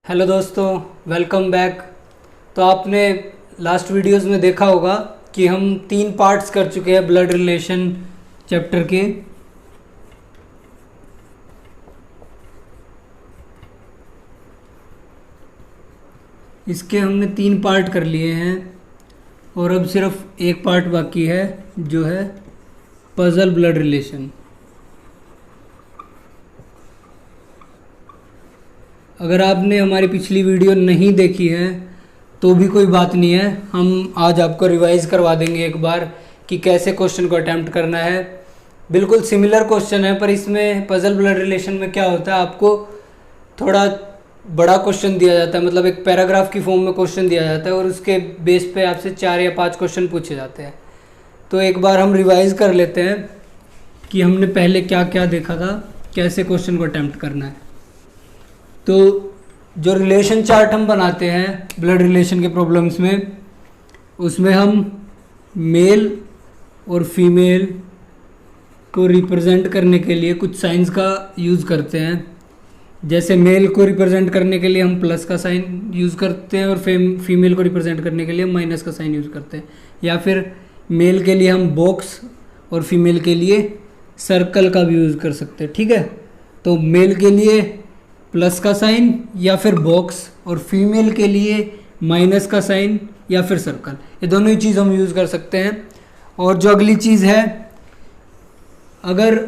Hello दोस्तों, welcome back. तो आपने लास्ट वीडियोस में देखा होगा कि हम 3 पार्ट्स कर चुके हैं ब्लड रिलेशन चैप्टर के। इसके हमने 3 पार्ट कर लिए हैं और अब सिर्फ एक पार्ट बाकी है जो है पजल ब्लड रिलेशन। अगर आपने हमारी पिछली वीडियो नहीं देखी है तो भी कोई बात नहीं है, हम आज आपको रिवाइज करवा देंगे एक बार कि कैसे क्वेश्चन को अटैम्प्ट करना है। बिल्कुल सिमिलर क्वेश्चन है, पर इसमें पजल ब्लड रिलेशन में क्या होता है, आपको थोड़ा बड़ा क्वेश्चन दिया जाता है, मतलब एक पैराग्राफ की फॉर्म में क्वेश्चन दिया जाता है और उसके बेस पे आपसे 4 या 5 क्वेश्चन पूछे जाते हैं। तो एक बार हम रिवाइज कर लेते हैं कि हमने पहले क्या क्या देखा था, कैसे क्वेश्चन को अटैम्प्ट करना है। तो जो रिलेशन चार्ट हम बनाते हैं ब्लड रिलेशन के प्रॉब्लम्स में, उसमें हम मेल और फीमेल को रिप्रेजेंट करने के लिए कुछ साइंस का यूज़ करते हैं। जैसे मेल को रिप्रेजेंट करने के लिए हम प्लस का साइन यूज़ करते हैं और फीमेल को रिप्रेजेंट करने के लिए माइनस का साइन यूज़ करते हैं। या फिर मेल के लिए हम बॉक्स और फीमेल के लिए सर्कल का भी यूज़ कर सकते हैं। ठीक है, तो मेल के लिए प्लस का साइन या फिर बॉक्स और फीमेल के लिए माइनस का साइन या फिर सर्कल, ये दोनों ही चीज़ हम यूज़ कर सकते हैं। और जो अगली चीज़ है, अगर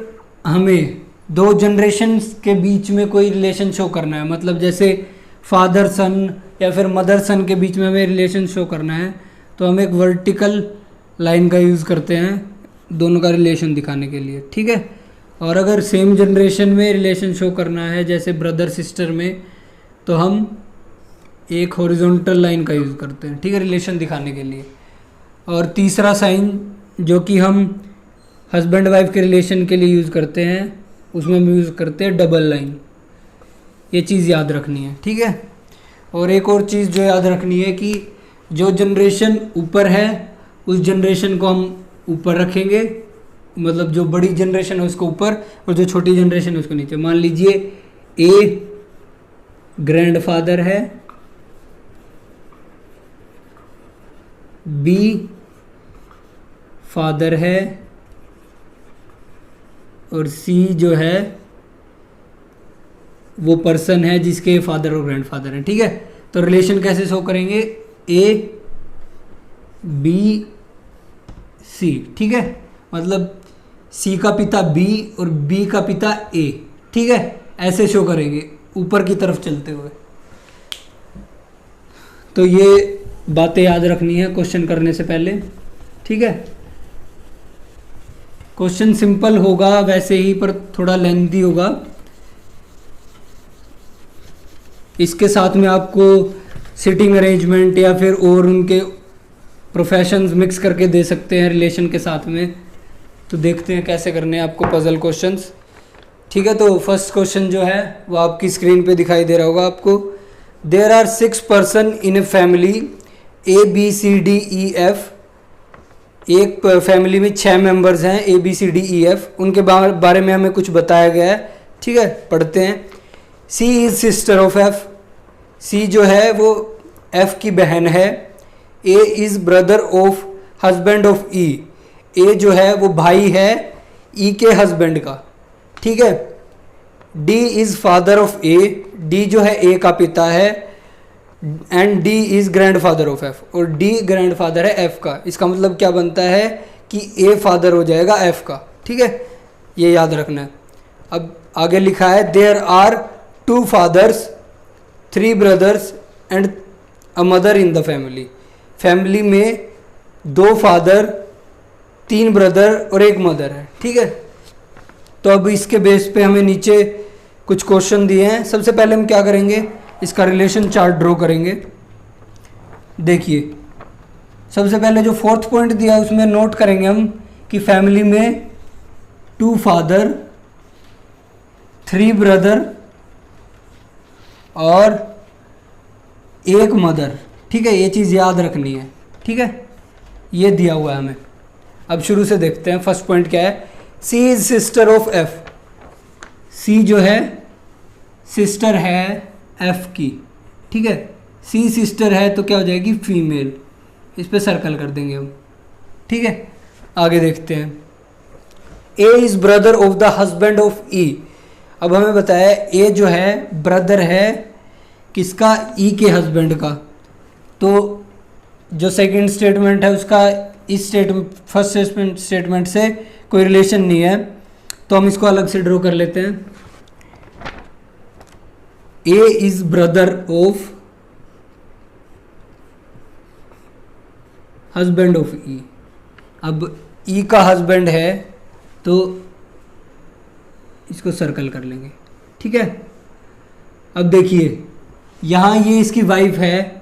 हमें 2 जनरेशन्स के बीच में कोई रिलेशन शो करना है, मतलब जैसे फादर सन या फिर मदर सन के बीच में हमें रिलेशन शो करना है, तो हम एक वर्टिकल लाइन का यूज़ करते हैं दोनों का रिलेशन दिखाने के लिए। ठीक है, और अगर सेम जनरेशन में रिलेशन शो करना है जैसे ब्रदर सिस्टर में, तो हम एक हॉरिजॉन्टल लाइन का यूज़ करते हैं। ठीक है, रिलेशन दिखाने के लिए। और तीसरा साइन जो कि हम हस्बैंड वाइफ के रिलेशन के लिए यूज़ करते हैं, उसमें हम यूज़ करते हैं डबल लाइन। ये चीज़ याद रखनी है। ठीक है, और एक और चीज़ जो याद रखनी है कि जो जनरेशन ऊपर है उस जनरेशन को हम ऊपर रखेंगे, मतलब जो बड़ी जनरेशन है उसको ऊपर और जो छोटी जनरेशन है उसको नीचे। मान लीजिए ए ग्रैंडफादर है, बी फादर है और सी जो है वो पर्सन है जिसके फादर और ग्रैंडफादर है। ठीक है, तो रिलेशन कैसे शो करेंगे, ए बी सी। ठीक है, मतलब सी का पिता बी और बी का पिता ए। ठीक है, ऐसे शो करेंगे ऊपर की तरफ चलते हुए। तो ये बातें याद रखनी है क्वेश्चन करने से पहले। ठीक है, क्वेश्चन सिंपल होगा वैसे ही, पर थोड़ा लेंथी होगा। इसके साथ में आपको सिटिंग अरेंजमेंट या फिर और उनके प्रोफेशंस मिक्स करके दे सकते हैं रिलेशन के साथ में। तो देखते हैं कैसे करने हैं आपको पजल क्वेश्चंस। ठीक है, तो फर्स्ट क्वेश्चन जो है वो आपकी स्क्रीन पे दिखाई दे रहा होगा आपको। There are 6 person in a family A B C D E F. एक फैमिली में 6 मेंबर्स हैं A B C D E F, उनके बारे में हमें कुछ बताया गया है। ठीक है, पढ़ते हैं। C is sister of F. C जो है वो एफ की बहन है। A is brother of husband of E. A जो है वो भाई है ई के हस्बैंड का। ठीक है, D is father of A. D जो है ए का पिता है। And D is grandfather of F, और डी ग्रैंडफादर है एफ का। इसका मतलब क्या बनता है कि ए फादर हो जाएगा एफ का। ठीक है, ये याद रखना है। अब आगे लिखा है there are 2 fathers 3 brothers and a mother in the family. Family में 2 फादर 3 ब्रदर और 1 मदर है। ठीक है, तो अब इसके बेस पे हमें नीचे कुछ क्वेश्चन दिए हैं। सबसे पहले हम क्या करेंगे, इसका रिलेशन चार्ट ड्रॉ करेंगे। देखिए, सबसे पहले जो 4th पॉइंट दिया है उसमें नोट करेंगे हम कि फैमिली में 2 फादर 3 ब्रदर और 1 मदर। ठीक है, ये चीज़ याद रखनी है। ठीक है, ये दिया हुआ है हमें। अब शुरू से देखते हैं। फर्स्ट पॉइंट क्या है, सी is sister of F. C जो है सिस्टर है एफ की। ठीक है। सी सिस्टर है तो क्या हो जाएगी, फीमेल। इस पे सर्कल कर देंगे हम, ठीक है। आगे देखते हैं। A is brother of the husband of E. अब हमें बताया ए जो है ब्रदर है किसका, ई के हस्बैंड का। तो जो सेकंड स्टेटमेंट है उसका इस स्टेटमेंट फर्स्ट स्टेटमेंट से कोई रिलेशन नहीं है, तो हम इसको अलग से ड्रॉ कर लेते हैं। A is brother of husband of E. अब ई का हस्बैंड है तो इसको सर्कल कर लेंगे, ठीक है। अब देखिए यहाँ ये इसकी वाइफ है,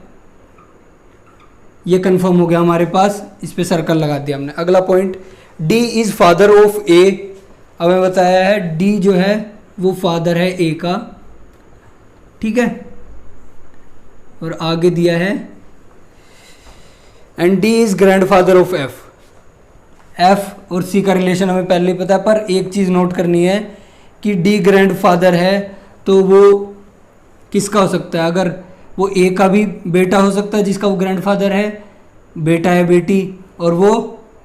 ये कंफर्म हो गया हमारे पास, इस पे सर्कल लगा दिया हमने। अगला point, D is father of A. अब हमें बताया है डी जो है वो फादर है ए का, ठीक है। और आगे दिया है and D is grandfather of F. F और सी का रिलेशन हमें पहले ही पता है, पर एक चीज़ नोट करनी है कि डी ग्रैंडफादर है तो वो किसका हो सकता है, अगर वो ए का भी बेटा हो सकता है जिसका वो ग्रैंडफादर है, बेटा है बेटी, और वो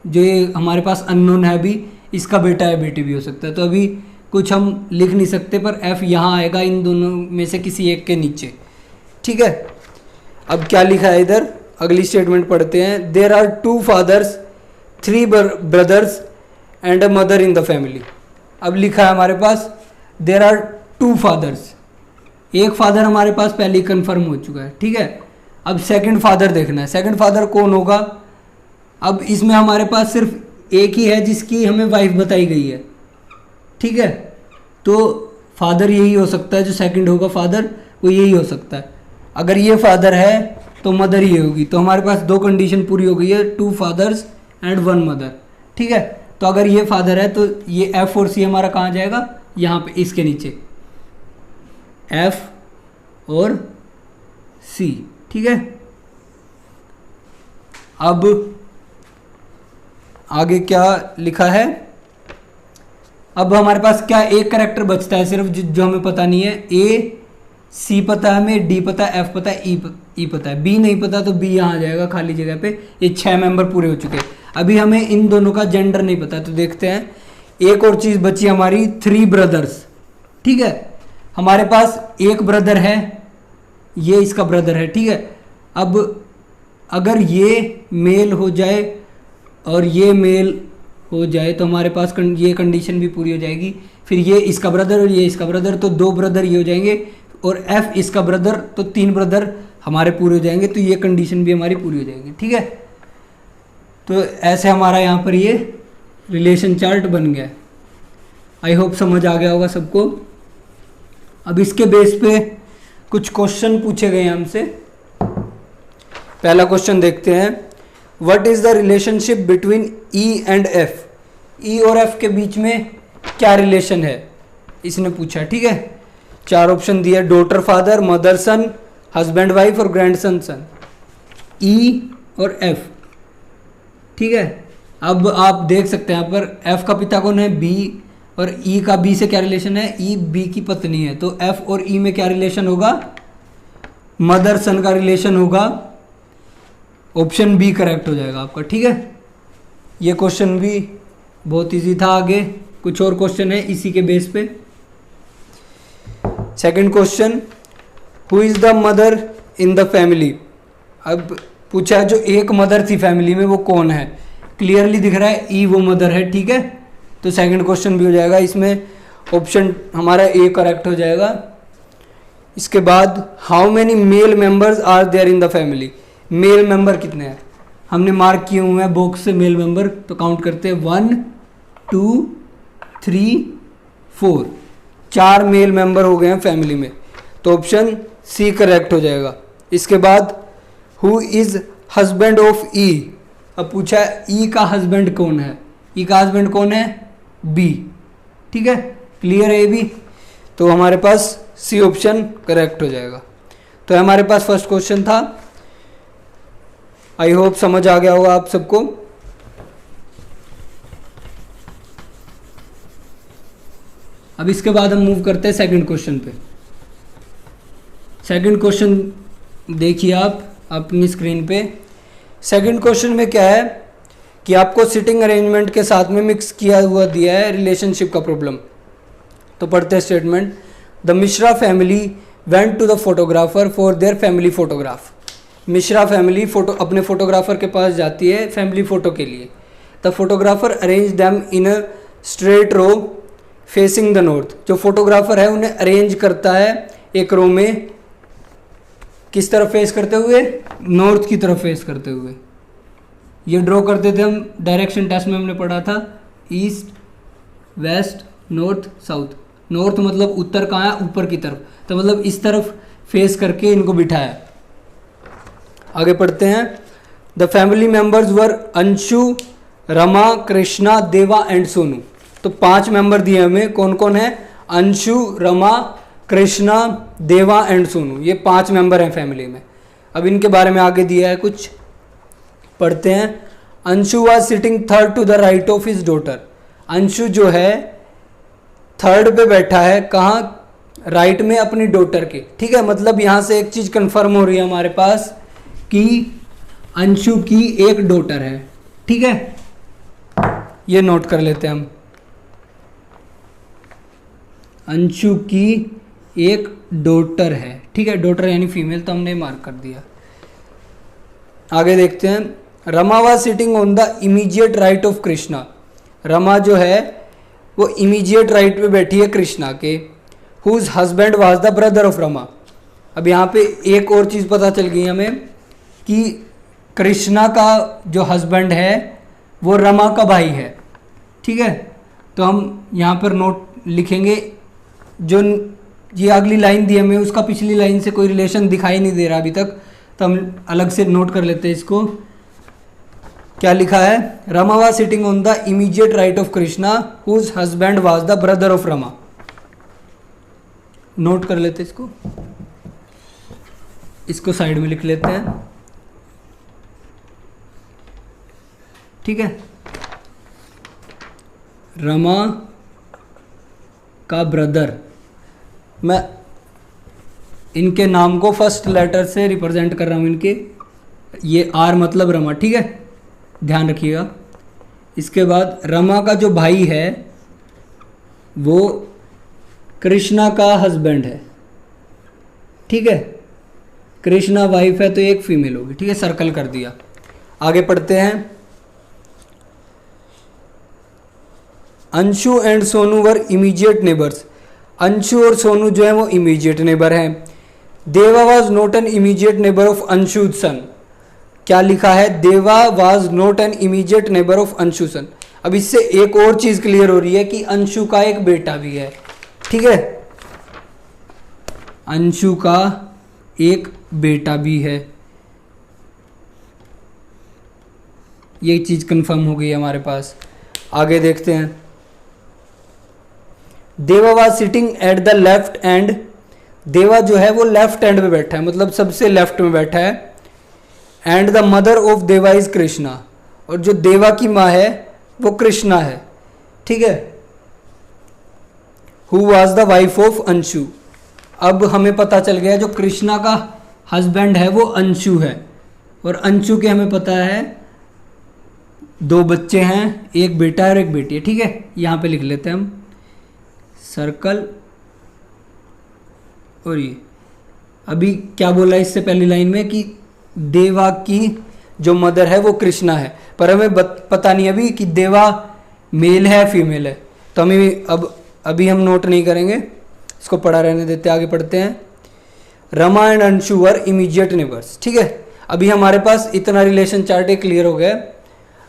जो ये हमारे पास अननोन है अभी इसका बेटा है बेटी भी हो सकता है। तो अभी कुछ हम लिख नहीं सकते, पर एफ यहाँ आएगा इन दोनों में से किसी एक के नीचे, ठीक है। अब क्या लिखा है इधर, अगली स्टेटमेंट पढ़ते हैं। There are 2 fathers 3 brothers and a mother in the family. अब लिखा है हमारे पास देयर आर 2 फादर्स, एक फादर हमारे पास पहले ही कन्फर्म हो चुका है, ठीक है। अब सेकंड फादर देखना है, सेकंड फादर कौन होगा। अब इसमें हमारे पास सिर्फ एक ही है जिसकी हमें वाइफ बताई गई है, ठीक है। तो फादर यही हो सकता है, जो सेकंड होगा फादर वो यही हो सकता है। अगर ये फादर है तो मदर ये होगी, तो हमारे पास 2 कंडीशन पूरी हो गई है, 2 फादर्स एंड 1 मदर, ठीक है। तो अगर ये फादर है तो ये एफ और सी हमारा कहाँ जाएगा, यहाँ पे इसके नीचे एफ और सी, ठीक है। अब आगे क्या लिखा है, अब हमारे पास क्या एक करेक्टर बचता है सिर्फ जो हमें पता नहीं है। ए सी पता है हमें, डी पता है, एफ पता है, ई पता है, बी नहीं पता तो बी यहाँ आ जाएगा खाली जगह पे। ये 6 मेंबर पूरे हो चुके हैं। अभी हमें इन दोनों का जेंडर नहीं पता, तो देखते हैं। एक और चीज़ बची हमारी, 3 ब्रदर्स, ठीक है। हमारे पास एक ब्रदर है, ये इसका ब्रदर है, ठीक है। अब अगर ये मेल हो जाए और ये मेल हो जाए तो हमारे पास ये कंडीशन भी पूरी हो जाएगी। फिर ये इसका ब्रदर और ये इसका ब्रदर, तो 2 ब्रदर ये हो जाएंगे, और एफ इसका ब्रदर, तो 3 ब्रदर हमारे पूरे हो जाएंगे। तो ये कंडीशन भी हमारी पूरी हो जाएगी, ठीक है। तो ऐसे हमारा यहाँ पर ये रिलेशन चार्ट बन गया। आई होप समझ आ गया होगा सबको। अब इसके बेस पे कुछ क्वेश्चन पूछे गए हमसे। पहला क्वेश्चन देखते हैं, what is the relationship between E and F. E और एफ के बीच में क्या रिलेशन है, इसने पूछा, ठीक है। 4 ऑप्शन दिए, डॉटर फादर, मदर सन, हस्बैंड वाइफ और ग्रैंडसन सन। ई और एफ, ठीक है। अब आप देख सकते हैं यहाँ पर एफ का पिता कौन है, बी, और ई का बी से क्या रिलेशन है, ई बी की पत्नी है। तो एफ और ई में क्या रिलेशन होगा, मदर सन का रिलेशन होगा। ऑप्शन बी करेक्ट हो जाएगा आपका, ठीक है। ये क्वेश्चन भी बहुत इजी था। आगे कुछ और क्वेश्चन है इसी के बेस पे। Second question, who is the mother in the family. अब पूछा है जो एक मदर थी फैमिली में वो कौन है, क्लियरली दिख रहा है ई वो मदर है, ठीक है। तो सेकंड क्वेश्चन भी हो जाएगा, इसमें ऑप्शन हमारा ए करेक्ट हो जाएगा। इसके बाद how many male members are there in the family. Male member कितने हैं, हमने मार्क किए हुए हैं बॉक्स से मेल मेंबर, तो काउंट करते हैं 1 2 3 4, 4 मेल मेंबर हो गए हैं फैमिली में। तो ऑप्शन सी करेक्ट हो जाएगा। इसके बाद who is husband of E. अब पूछा है ई का हस्बैंड कौन है, ई का हस्बैंड कौन है, बी, ठीक है। क्लियर है ये भी, तो हमारे पास सी ऑप्शन करेक्ट हो जाएगा। तो हमारे पास फर्स्ट क्वेश्चन था। आई होप समझ आ गया होगा आप सबको। अब इसके बाद हम मूव करते हैं सेकंड क्वेश्चन पे। सेकंड क्वेश्चन देखिए आप अपनी स्क्रीन पे। सेकंड क्वेश्चन में क्या है कि आपको सिटिंग अरेंजमेंट के साथ में मिक्स किया हुआ दिया है रिलेशनशिप का प्रॉब्लम। तो पढ़ते हैं statement. The Mishra family went to the photographer for their family photograph. Mishra family अपने फोटोग्राफर के पास जाती है फैमिली फ़ोटो के लिए। The photographer arrange them in a straight row facing the north. जो फोटोग्राफर है उन्हें अरेंज करता है एक रो में, किस तरफ फेस करते हुए? नॉर्थ की तरफ फेस करते हुए। ये ड्रॉ करते थे हम डायरेक्शन टेस्ट में, हमने पढ़ा था east west north south. North मतलब उत्तर कहाँ है? ऊपर की तरफ। तो मतलब इस तरफ फेस करके इनको बिठाया। आगे पढ़ते हैं। द फैमिली मेंबर्स वर अंशु, रमा, कृष्णा, देवा एंड सोनू। तो 5 मेंबर दिए हमें, कौन कौन है? अंशु, रमा, कृष्णा, देवा एंड सोनू। ये 5 मेंबर हैं फैमिली में। अब इनके बारे में आगे दिया है कुछ, पढ़ते हैं। Anshu was sitting third to the right of his daughter. Anshu जो है थर्ड पे बैठा है, कहाँ? राइट में अपनी डॉटर के। ठीक है, मतलब यहाँ से एक चीज कंफर्म हो रही है हमारे पास कि अंशु की एक डॉटर है। ठीक है, ये नोट कर लेते हैं हम। अंशु की एक डॉटर है। ठीक है, डॉटर यानी फीमेल, तो हमने मार्क कर दिया। आगे देखते हैं। Rama was sitting on the immediate right of Krishna. Rama जो है वो इमीडिएट राइट पे बैठी है कृष्णा के। Whose husband was the brother of Rama. अब यहाँ पे एक और चीज़ पता चल गई हमें कि कृष्णा का जो हस्बैंड है वो रमा का भाई है। ठीक है, तो हम यहाँ पर नोट लिखेंगे। जो ये अगली लाइन दी हमें उसका पिछली लाइन से कोई रिलेशन दिखाई नहीं दे रहा अभी तक, तो हम अलग से नोट कर लेते हैं इसको। क्या लिखा है? Rama was sitting on the immediate right of Krishna whose husband was the brother of Rama. Note कर लेते हैं इसको साइड में लिख लेते हैं। ठीक है, रमा का ब्रदर, मैं इनके नाम को फर्स्ट लेटर से रिप्रेजेंट कर रहा हूँ इनके। ये आर मतलब रमा। ठीक है, ध्यान रखिएगा। इसके बाद रमा का जो भाई है वो कृष्णा का हस्बैंड है। ठीक है, कृष्णा वाइफ है तो एक फीमेल होगी। ठीक है, सर्कल कर दिया। आगे पढ़ते हैं। Anshu and Sonu were immediate neighbours. Anshu और सोनू जो है वो इमीडिएट नेबर हैं। Deva was not an immediate neighbour of Anshu son. क्या लिखा है? Deva was not an immediate neighbour of Anshu son. अब इससे एक और चीज क्लियर हो रही है कि अंशु का एक बेटा भी है। ठीक है, अंशु का एक बेटा भी है। ये चीज कंफर्म हो गई हमारे पास। आगे देखते हैं। Deva was sitting at the left and. देवा जो है वो लेफ्ट एंड में बैठा है, मतलब सबसे लेफ्ट में बैठा है। एंड द मदर ऑफ देवा इज कृष्णा। और जो देवा की माँ है वो कृष्णा है। ठीक है, who was the wife of Anshu. अब हमें पता चल गया जो कृष्णा का हस्बैंड है वो अंशु है। और अंशु के हमें पता है 2 बच्चे हैं, एक बेटा और एक बेटी है। ठीक है, यहाँ पे लिख लेते हैं हम सर्कल। और ये अभी क्या बोला इससे पहली लाइन में कि देवा की जो मदर है वो कृष्णा है, पर हमें पता नहीं अभी कि देवा मेल है फीमेल है। तो हमें अभी हम नोट नहीं करेंगे, इसको पढ़ा रहने देते, आगे पढ़ते हैं। Rama and Anshu were immediate neighbours. ठीक है, अभी हमारे पास इतना रिलेशन चार्ट एक क्लियर हो गया।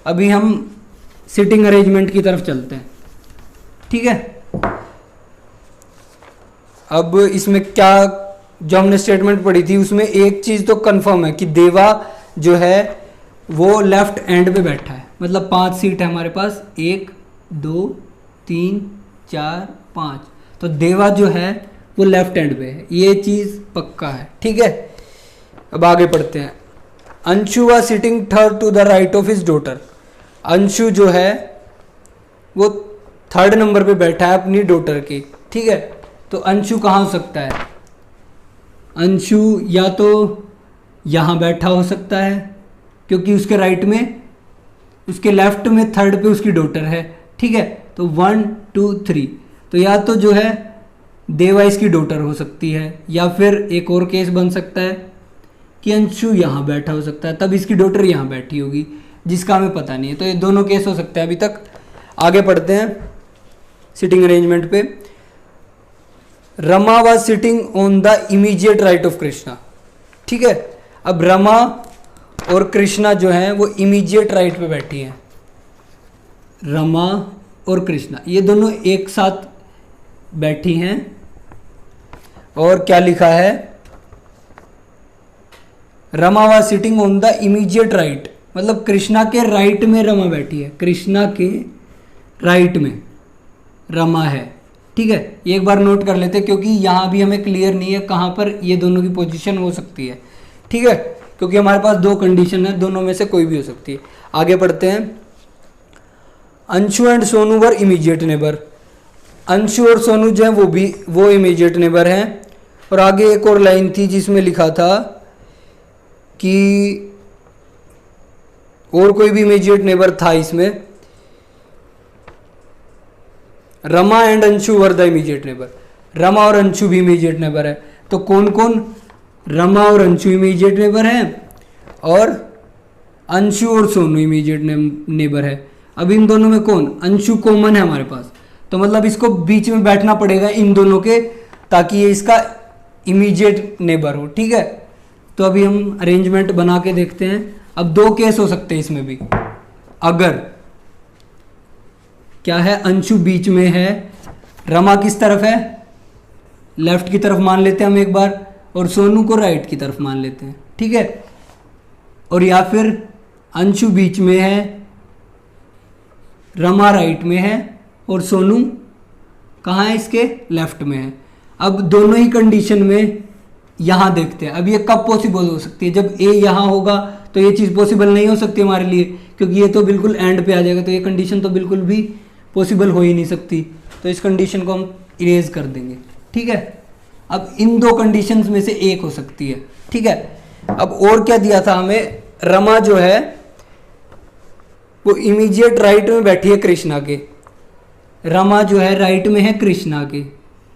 अभी हम सिटिंग अरेंजमेंट की तरफ चलते हैं। ठीक है, अब इसमें क्या जो हमने स्टेटमेंट पढ़ी थी उसमें एक चीज तो कंफर्म है कि देवा जो है वो लेफ्ट एंड पे बैठा है। मतलब 5 सीट है हमारे पास, 1 2 3 4 5। तो देवा जो है वो लेफ्ट एंड पे है, ये चीज पक्का है। ठीक है, अब आगे पढ़ते हैं। Anshu was sitting third to the right of his daughter. Anshu जो है वो 3rd नंबर पे बैठा है अपनी डॉटर के। ठीक है, तो अंशु कहाँ हो सकता है? अंशु या तो यहाँ बैठा हो सकता है, क्योंकि उसके राइट में, उसके लेफ्ट में थर्ड पे उसकी डॉटर है, ठीक है। तो 1 2 3, तो या तो जो है देवा इसकी डॉटर हो सकती है, या फिर एक और केस बन सकता है कि अंशु यहाँ बैठा हो सकता है, तब इसकी डॉटर यहाँ बैठी होगी, जिसका हमें पता नहीं है। तो ये दोनों केस हो सकते हैं अभी तक। आगे पढ़ते हैं सिटिंग अरेंजमेंट पे। Rama was sitting on the immediate right of Krishna, ठीक है। अब रमा और कृष्णा जो है वो इमीडिएट राइट पे बैठी हैं। रमा और कृष्णा ये दोनों एक साथ बैठी हैं, और क्या लिखा है, Rama was sitting on the immediate right, मतलब कृष्णा के राइट में रमा बैठी है, कृष्णा के राइट में रमा है, ठीक है। ये एक बार नोट कर लेते हैं, क्योंकि यहाँ भी हमें क्लियर नहीं है कहाँ पर ये दोनों की पोजीशन हो सकती है, ठीक है, क्योंकि हमारे पास दो कंडीशन है, दोनों में से कोई भी हो सकती है। आगे पढ़ते हैं। Anshu and Sonu were immediate neighbour, Anshu और सोनू जो है वो इमीडिएट नेबर हैं। और आगे एक और लाइन थी जिसमें लिखा था कि और कोई भी इमीडिएट नेबर था इसमें, Rama and Anshu were the immediate neighbour, Rama और अंशु भी इमीडिएट नेबर है। तो कौन कौन, रमा और अंशु इमीडिएट नेबर हैं, और अंशु और सोनू इमीडिएट नेबर है। अब इन दोनों में कौन, अंशु कॉमन है हमारे पास, तो मतलब इसको बीच में बैठना पड़ेगा इन दोनों के, ताकि ये इसका इमीडिएट नेबर हो, ठीक है। तो अभी हम अरेंजमेंट बना के देखते हैं। अब दो केस हो सकते हैं इसमें भी, अगर क्या है, अंशु बीच में है, रमा किस तरफ है, लेफ्ट की तरफ मान लेते हैं हम एक बार, और सोनू को राइट की तरफ मान लेते हैं, ठीक है। और या फिर अंशु बीच में है, रमा राइट में है, और सोनू कहाँ है, इसके लेफ्ट में है। अब दोनों ही कंडीशन में यहाँ देखते हैं, अब ये कब पॉसिबल हो सकती है, जब ए यहाँ होगा तो ये चीज़ पॉसिबल नहीं हो सकती हमारे लिए, क्योंकि ये तो बिल्कुल एंड पे आ जाएगा, तो ये कंडीशन तो बिल्कुल भी पॉसिबल हो ही नहीं सकती। तो इस कंडीशन को हम इरेज कर देंगे, ठीक है। अब इन दो कंडीशंस में से एक हो सकती है, ठीक है। अब और क्या दिया था हमें, रमा जो है वो इमीडिएट राइट में बैठी है कृष्णा के, रमा जो है राइट में है कृष्णा के,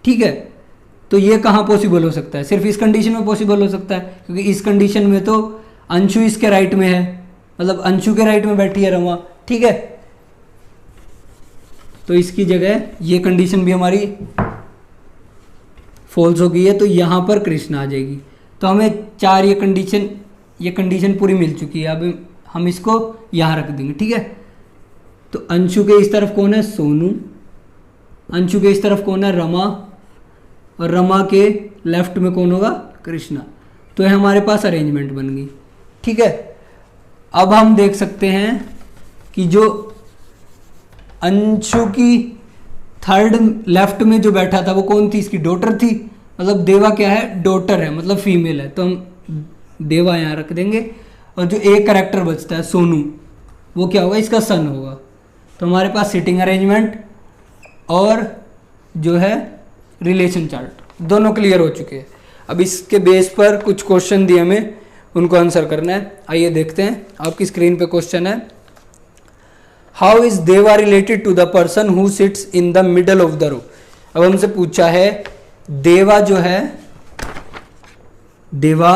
ठीक है। तो ये कहाँ पॉसिबल हो सकता है, सिर्फ इस कंडीशन में पॉसिबल हो सकता है, क्योंकि इस कंडीशन में तो अंशु इसके राइट में है, मतलब अंशु के राइट में बैठी है रमा, ठीक है। तो इसकी जगह ये कंडीशन भी हमारी फॉल्स हो गई है, तो यहाँ पर कृष्णा आ जाएगी। तो हमें चार ये कंडीशन पूरी मिल चुकी है। अब हम इसको यहाँ रख देंगे, ठीक है। तो अंशु के इस तरफ कौन है, सोनू, अंशु के इस तरफ कौन है, रमा, और रमा के लेफ्ट में कौन होगा, कृष्णा। तो ये हमारे पास अरेंजमेंट बन गई, ठीक है। अब हम देख सकते हैं कि जो अंशु की थर्ड लेफ्ट में जो बैठा था वो कौन थी, इसकी डॉटर थी, मतलब देवा क्या है, डॉटर है, मतलब फीमेल है, तो हम देवा यहाँ रख देंगे। और जो एक कैरेक्टर बचता है सोनू, वो क्या होगा, इसका सन होगा। तो हमारे पास सिटिंग अरेंजमेंट और जो है रिलेशन चार्ट दोनों क्लियर हो चुके हैं। अब इसके बेस पर कुछ क्वेश्चन दिए हमें, उनको आंसर करना है। आइए देखते हैं, आपकी स्क्रीन पे क्वेश्चन है, how is Deva related to the person who sits in the middle of the row. अब हमसे पूछा है देवा जो है, Deva,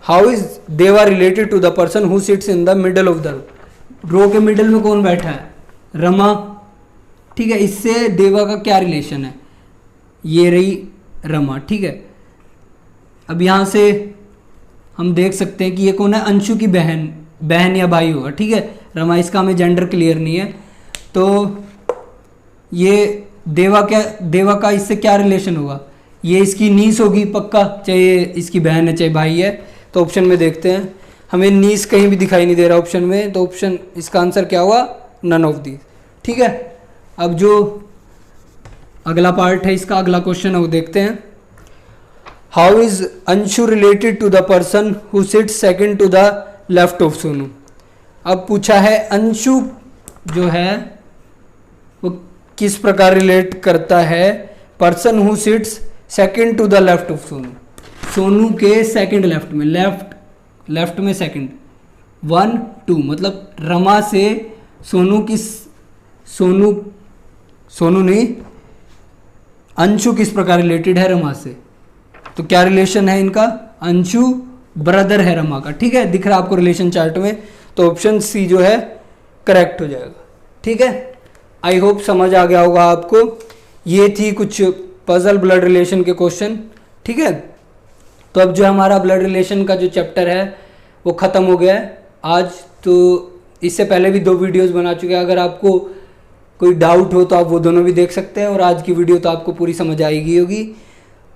how is Deva related to the person who sits in the middle of the row. Row के middle में कौन बैठा है, रमा, ठीक है। इससे देवा का क्या रिलेशन है, ये रही रमा, ठीक है। अब यहां से हम देख सकते हैं कि ये कौन है, अंशु की बहन या भाई होगा, ठीक है। रमा, इसका हमें जेंडर क्लियर नहीं है, तो ये देवा का इससे क्या रिलेशन होगा, ये इसकी नीस होगी पक्का, चाहे इसकी बहन है चाहे भाई है। तो ऑप्शन में देखते हैं, हमें नीस कहीं भी दिखाई नहीं दे रहा ऑप्शन में, तो ऑप्शन इसका आंसर क्या हुआ, नन ऑफ दीज, ठीक है। अब जो अगला पार्ट है इसका, अगला क्वेश्चन है वो देखते हैं, how is Anshu related to the person who sits second to the left of Sonu. अब पूछा है अंशु जो है वो किस प्रकार रिलेट करता है person who sits second to the left of Sonu. Sonu के सेकंड लेफ्ट में सेकंड 1 2, मतलब रमा से सोनू नहीं, अंशु किस प्रकार रिलेटेड है रमा से। तो क्या रिलेशन है इनका, अंशु ब्रदर है रमा का। ठीक है, दिख रहा है आपको रिलेशन चार्ट में, तो ऑप्शन सी जो है करेक्ट हो जाएगा। ठीक है, आई होप समझ आ गया होगा आपको। ये थी कुछ पजल ब्लड रिलेशन के क्वेश्चन। ठीक है, तो अब जो हमारा ब्लड रिलेशन का जो चैप्टर है वो ख़त्म हो गया है आज। तो इससे पहले भी 2 वीडियोस बना चुके हैं, अगर आपको कोई डाउट हो तो आप वो दोनों भी देख सकते हैं, और आज की वीडियो तो आपको पूरी समझ आएगी होगी।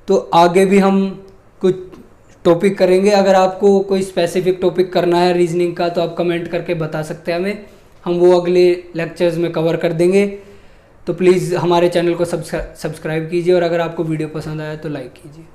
तो आगे भी हम कुछ टॉपिक करेंगे। अगर आपको कोई स्पेसिफिक टॉपिक करना है रीजनिंग का तो आप कमेंट करके बता सकते हैं हमें, हम वो अगले लेक्चर्स में कवर कर देंगे। तो प्लीज़ हमारे चैनल को सब्सक्राइब कीजिए, और अगर आपको वीडियो पसंद आया तो लाइक कीजिए।